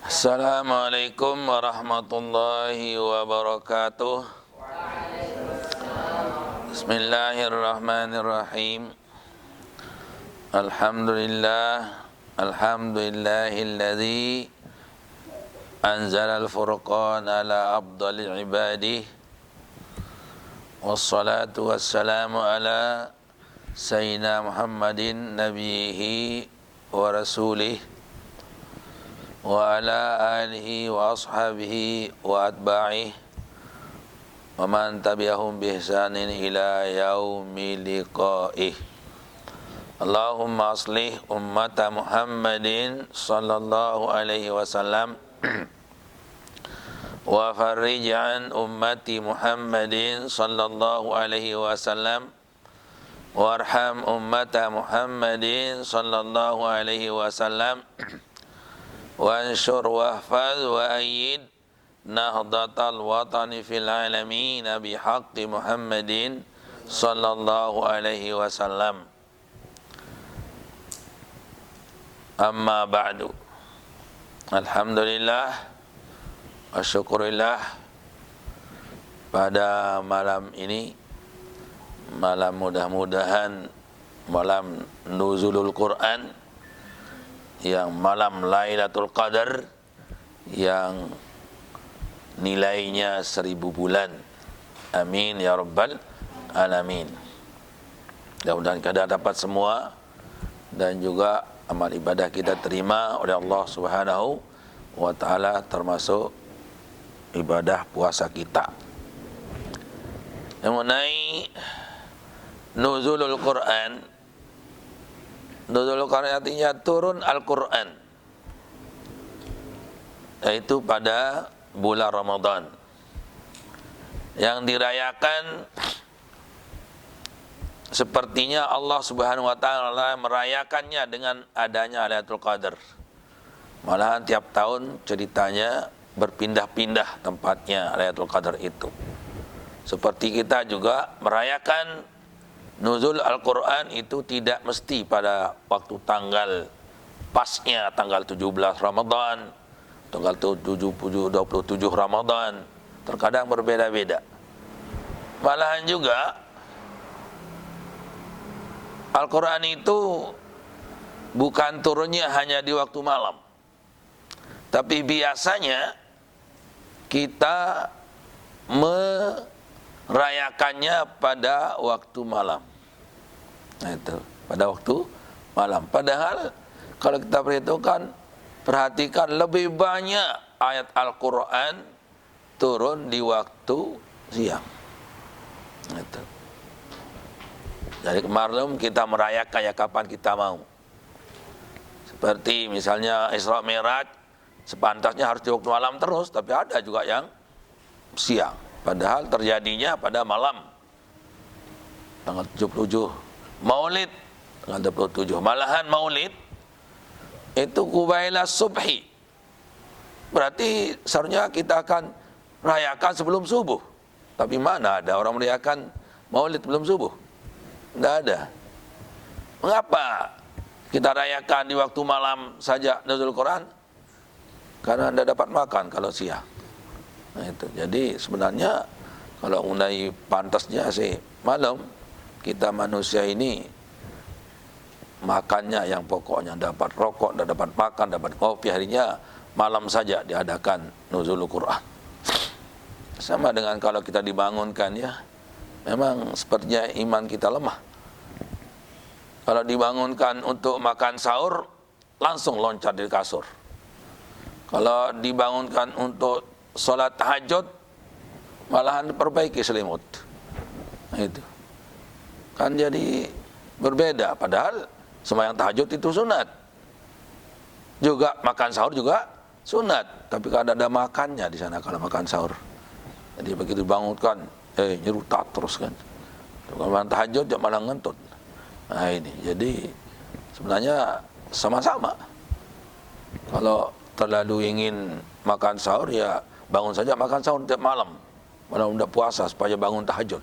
Assalamualaikum warahmatullahi wabarakatuh. Bismillahirrahmanirrahim. Alhamdulillahilladzi anzalal furqana ala afdalil ibadih. Wassalatu wassalamu ala sayyidina Muhammadin nabiyhi wa rasulih wa ala alihi wa ashabihi wa atba'ih wa man tabi'ahum bi ihsanin ila yaumil liqa'ih. Allahumma aslih ummata Muhammadin sallallahu alaihi wasallam wa farrij an ummati Muhammadin sallallahu alaihi wasallam warham ummata Muhammadin sallallahu alaihi wasallam wansyur wahfaz wa ayyid nahdatal watani fil alamin bihaqqi Muhammadin sallallahu alaihi wasallam. Amma ba'du. Alhamdulillah wa syukurillah, pada malam ini, malam mudah-mudahan malam nuzulul Quran, yang malam Lailatul Qadar, yang nilainya 1000 bulan. Amin ya rabbal alamin. Mudah-mudahan kita dapat semua, dan juga amal ibadah kita terima oleh Allah Subhanahu wa ta'ala, termasuk ibadah puasa kita. Mengenai nuzulul Quran, nuzulul Quran artinya turun Al-Quran, yaitu pada bulan Ramadan, yang dirayakan sepertinya Allah Subhanahu wa ta'ala merayakannya dengan adanya Lailatul Qadar. Malahan tiap tahun ceritanya berpindah-pindah tempatnya Lailatul Qadar itu. Seperti kita juga merayakan nuzul Al-Quran itu tidak mesti pada waktu tanggal pasnya, tanggal 17 Ramadan, tanggal 27 Ramadan, terkadang berbeda-beda. Malahan juga Al-Quran itu bukan turunnya hanya di waktu malam, tapi biasanya kita merayakannya pada waktu malam. Nah, itu pada waktu malam. Padahal kalau kita perhatikan lebih banyak ayat Al-Quran turun di waktu siang. Nah, itu. Jadi kemarin kita merayakan ya kapan kita mau. Seperti misalnya Isra Mi'raj, sepantasnya harus di waktu malam terus, tapi ada juga yang siang. Padahal terjadinya pada malam. Tanggal 77 Maulid, tanggal 27. Malahan Maulid itu kubaila subhi. Berarti seharusnya kita akan rayakan sebelum subuh. Tapi mana ada orang merayakan Maulid sebelum subuh? Tidak ada. Mengapa kita rayakan di waktu malam saja nuzul Quran? Karena Anda dapat makan kalau siang. Nah, itu. Jadi sebenarnya kalau mengenai pantasnya sih malam, kita manusia ini makannya yang pokoknya dapat rokok, dapat makan, dapat kopi, harinya malam saja diadakan nuzul Quran. Sama dengan kalau kita dibangunkan ya, memang sepertinya iman kita lemah. Kalau dibangunkan untuk makan sahur, langsung loncat dari kasur. Kalau dibangunkan untuk sholat tahajud, malahan perbaiki selimut. Nah, itu kan jadi berbeda. Padahal sembahyang tahajud itu sunat, juga makan sahur juga sunat. Tapi kan ada makannya di sana kalau makan sahur. Jadi begitu dibangunkan, nyerutat terus kan. Kalau makan tahajud malah ngentut. Nah ini, jadi sebenarnya sama-sama. Kalau terlalu ingin makan sahur, ya bangun saja makan sahur tiap malam. Malam udah puasa supaya bangun tahajud.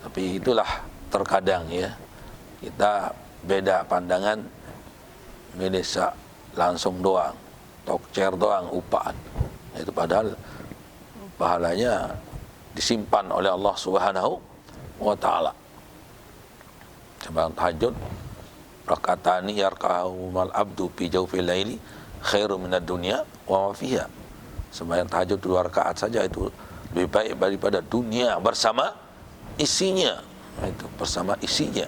Tapi itulah terkadang ya, kita beda pandangan, Indonesia langsung doang. chair doang upaan. Itu padahal pahalanya disimpan oleh Allah Subhanahu wa taala. Sembahyang tahajud rakatani yarka'umal abdu fi jawfil laili khairu minad dunya wa ma fiha. Sembahyang tahajud 2 rakaat saja itu lebih baik daripada dunia bersama isinya. Itu bersama isinya.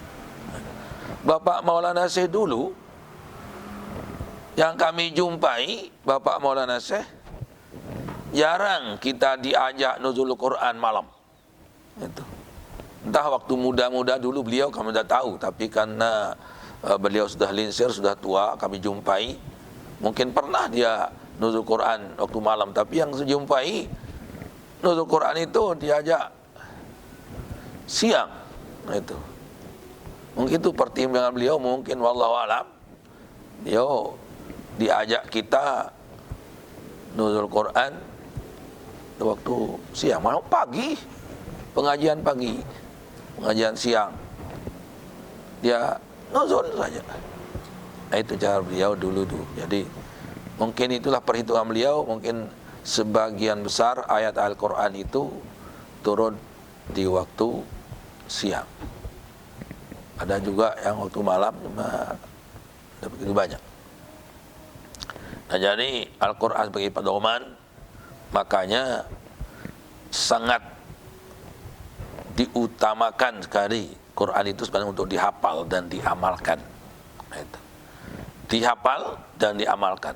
Bapak Maulana Syekh dulu yang kami jumpai, Bapak Maulana Syekh, jarang kita diajak nuzul Quran malam. Itu. Entah waktu muda-muda dulu beliau kami sudah tahu, tapi karena beliau sudah linsir, sudah tua, kami jumpai. Mungkin pernah dia nuzul Quran waktu malam, tapi yang saya jumpai nuzul Quran itu diajak siang. Itu. Mungkin itu pertimbangan beliau, mungkin wallahu alam. Beliau diajak kita nuzul Quran waktu siang, malam pagi, pengajian pagi, pengajian siang, dia nuzul saja. Nah, itu cara beliau dulu tuh. Jadi mungkin itulah perhitungan beliau. Mungkin sebagian besar ayat Al-Quran itu turun di waktu siang. Ada juga yang waktu malam, cuma tidak begitu banyak. Nah, jadi Al-Quran sebagai pedoman, makanya sangat diutamakan sekali Quran itu sebenarnya untuk dihafal dan diamalkan. Nah, itu. Dihafal dan diamalkan.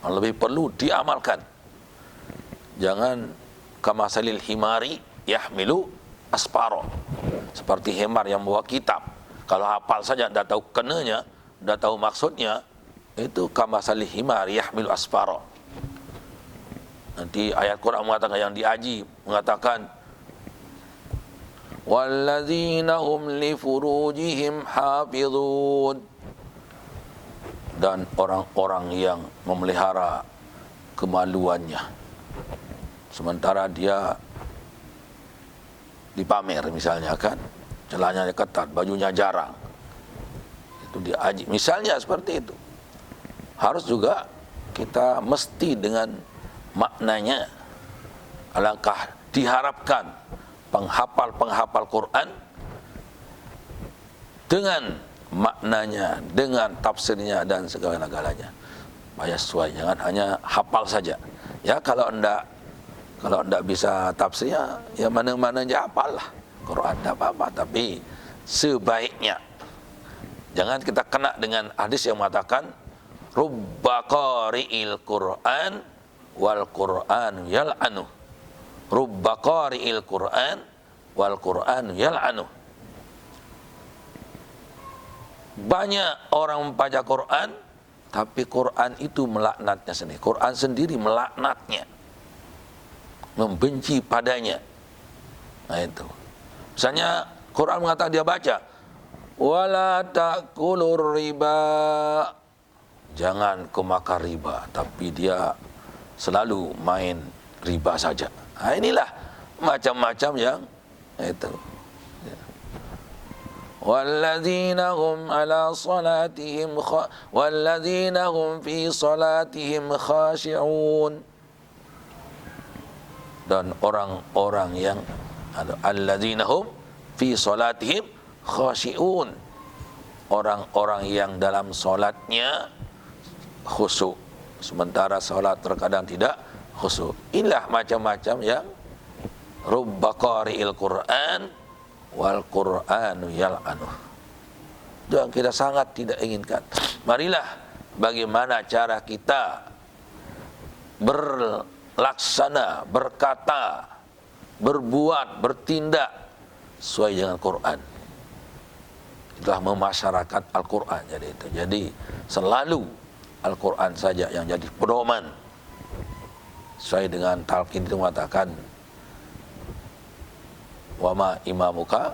Lebih perlu diamalkan. Jangan kamasalil himari yahmilu asparo. Seperti hemar yang bawa kitab. Kalau hafal saja, tidak tahu kenanya, tidak tahu maksudnya, itu kamasalil himari yahmilu asparo. Nanti ayat Quran mengatakan, yang diaji mengatakan, walladzina hum li furujihim hafizun, dan orang-orang yang memelihara kemaluannya sementara dia dipamer, misalnya kan, celananya ketat, bajunya jarang, itu diaji, misalnya seperti itu. Harus juga kita mesti dengan maknanya. Alangkah diharapkan penghafal Quran dengan maknanya, dengan tafsirnya dan segala-galanya supaya sesuai, jangan hanya hafal saja. Ya kalau enggak bisa tafsirnya, ya mana-mana aja hafal lah Quran, tidak apa-apa, tapi sebaiknya jangan kita kena dengan hadis yang mengatakan rubba qari'il Quran wal Qur'anu yal'anu. Rubba qari'il Quran wal Qur'anu yal'anu. Banyak orang membaca Quran, tapi Quran itu melaknatnya sendiri. Quran sendiri melaknatnya, membenci padanya. Nah itu. Misalnya Quran mengatakan dia baca, wala ta'kulur riba, jangan kau makan riba, tapi dia selalu main riba saja. Nah, inilah macam-macam yang itu. Walladzina hum ala salatihim walladzina hum fi salatihim khashi'un, dan orang-orang yang alladzina hum fi salatihim khashi'un, orang-orang yang dalam salatnya khusyuk, sementara salat terkadang tidak khusyuk. Inilah macam-macam yang rubba qari'il Qur'an wal Qur'anu yal'anu. Itu yang kita sangat tidak inginkan. Marilah bagaimana cara kita berlaksana, berkata, berbuat, bertindak sesuai dengan Quran. Itulah memasyarakat Al-Quran. Jadi selalu Al-Quran saja yang jadi pedoman. Sesuai dengan talqin itu mengatakan, wama imamuka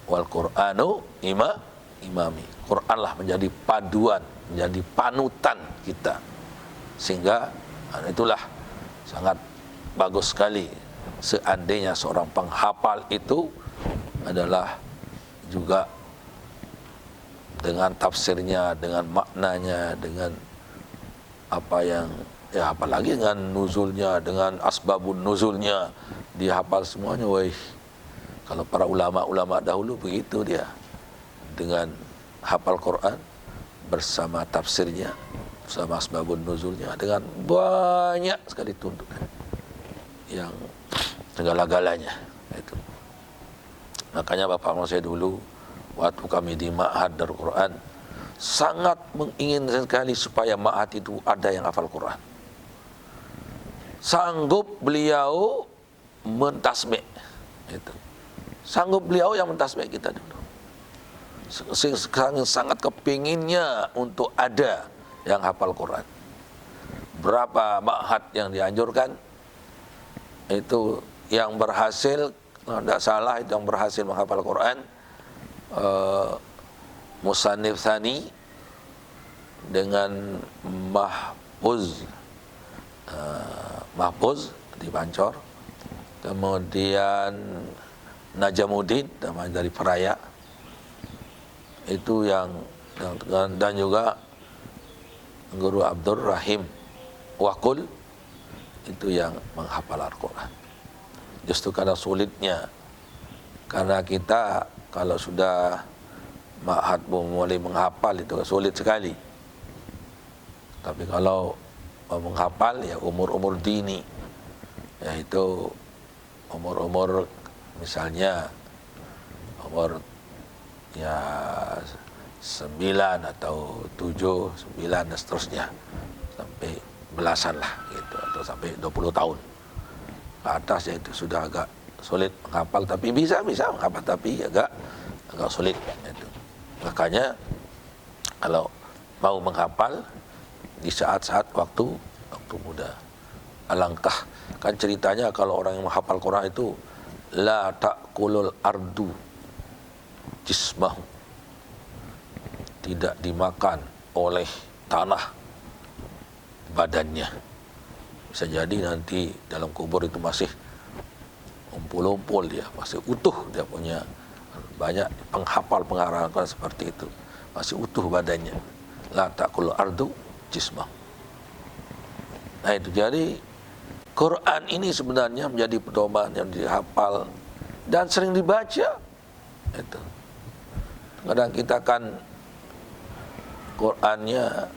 wal Qur'anu imami. Quranlah menjadi paduan, menjadi panutan kita. Sehingga itulah sangat bagus sekali seandainya seorang penghafal itu adalah juga dengan tafsirnya, dengan maknanya, dengan apa yang ya, apalagi dengan nuzulnya, dengan asbabun nuzulnya dihafal semuanya. Woi, kalau para ulama-ulama dahulu begitu dia, dengan hafal Quran bersama tafsirnya, bersama asbabun nuzulnya, dengan banyak sekali tuntunan yang segala-galanya itu. Makanya Bapak saya dulu waktu kami di Ma'had Darul Quran sangat menginginkan sekali supaya Ma'had itu ada yang hafal Quran. Sanggup beliau mentasbih itu. Sanggup beliau yang mentasbih kita dulu. Sangat kepinginnya untuk ada yang hafal Quran. Berapa ma'had yang dianjurkan, itu yang berhasil, kalau tidak salah itu yang berhasil menghafal Quran, Musannif Tsani dengan Mahfuz di Bancor, kemudian Najamuddin dari Peraya, itu yang dan juga Guru Abdur Rahim Wakul, itu yang menghafal Al-Quran. Justru karena sulitnya, karena kita kalau sudah ma'had mulai menghafal itu sulit sekali. Tapi kalau menghafal ya umur-umur dini, yaitu umur-umur misalnya umur ya 9 atau 7, 9 dan seterusnya sampai belasan lah gitu, atau sampai 20 tahun ke atas, ya itu sudah agak sulit menghafal, tapi bisa menghafal, tapi agak sulit itu. Makanya kalau mau menghafal di saat-saat waktu muda, alangkah kan ceritanya kalau orang yang menghafal Quran itu la ta'kulul ardu jismahu, tidak dimakan oleh tanah badannya. Bisa jadi nanti dalam kubur itu masih umpul-umpul, dia masih utuh, dia punya banyak penghafal pengharapan seperti itu, masih utuh badannya. La ta'kulul ardu jismahu. Nah itu, jadi Quran ini sebenarnya menjadi pedoman yang dihafal dan sering dibaca. Itu kadang kita kan Qurannya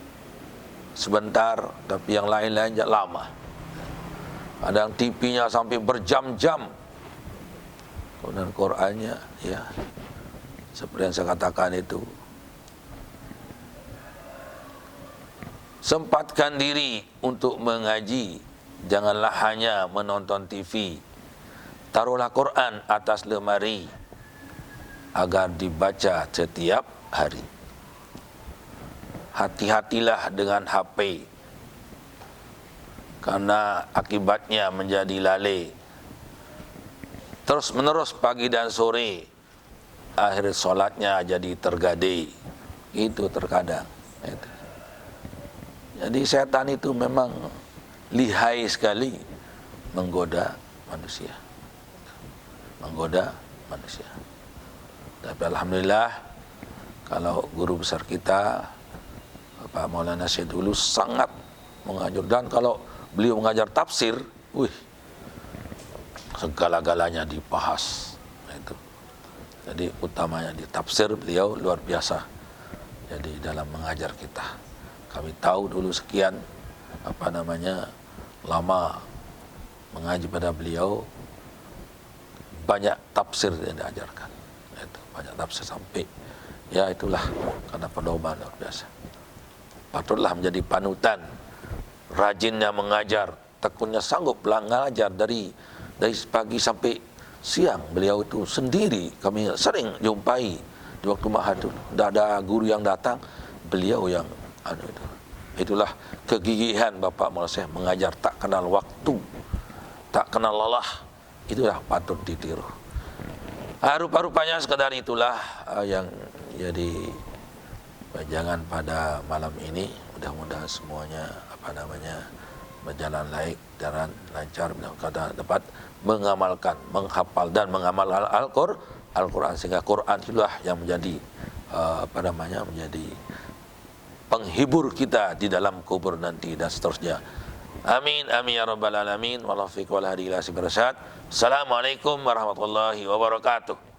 sebentar, tapi yang lain-lainnya lama. Kadang TV-nya sampai berjam-jam, kemudian Qurannya ya seperti yang saya katakan itu. Sempatkan diri untuk mengaji, janganlah hanya menonton TV. Taruhlah Quran atas lemari agar dibaca setiap hari. Hati-hatilah dengan HP, karena akibatnya menjadi lalai. Terus menerus pagi dan sore, akhir solatnya jadi tergadai. Itu terkadang itu. Jadi setan itu memang lihai sekali menggoda manusia. Tapi alhamdulillah, kalau guru besar kita Pak Maulana Syed dulu sangat mengajar, dan kalau beliau mengajar tafsir, segala-galanya dibahas. Itu. Jadi utamanya di tafsir beliau luar biasa. Jadi dalam mengajar kita, kami tahu dulu sekian lama mengaji pada beliau, banyak tafsir yang diajarkan. Itu banyak tafsir sampai ya itulah, karena pedoman luar biasa. Patutlah menjadi panutan, rajinnya mengajar, tekunnya sanggup mengajar dari pagi sampai siang. Beliau itu sendiri, kami sering jumpai di waktu Ma'had itu, tidak ada guru yang datang, beliau yang itu. Itulah kegigihan Bapak Maulana mengajar, tak kenal waktu, tak kenal lelah. Itulah patut ditiru. Rupa-rupanya sekedar itulah yang jadi jangan pada malam ini. Mudah-mudahan semuanya berjalan baik dan lancar, kita dapat mengamalkan, menghafal dan mengamalkan Al-Quran, sehingga Quran itulah yang menjadi menjadi penghibur kita di dalam kubur nanti dan seterusnya. Amin amin ya rabbal alamin. Wallahu fiq wal hadi ila sabil rasyad. Assalamualaikum warahmatullahi wabarakatuh.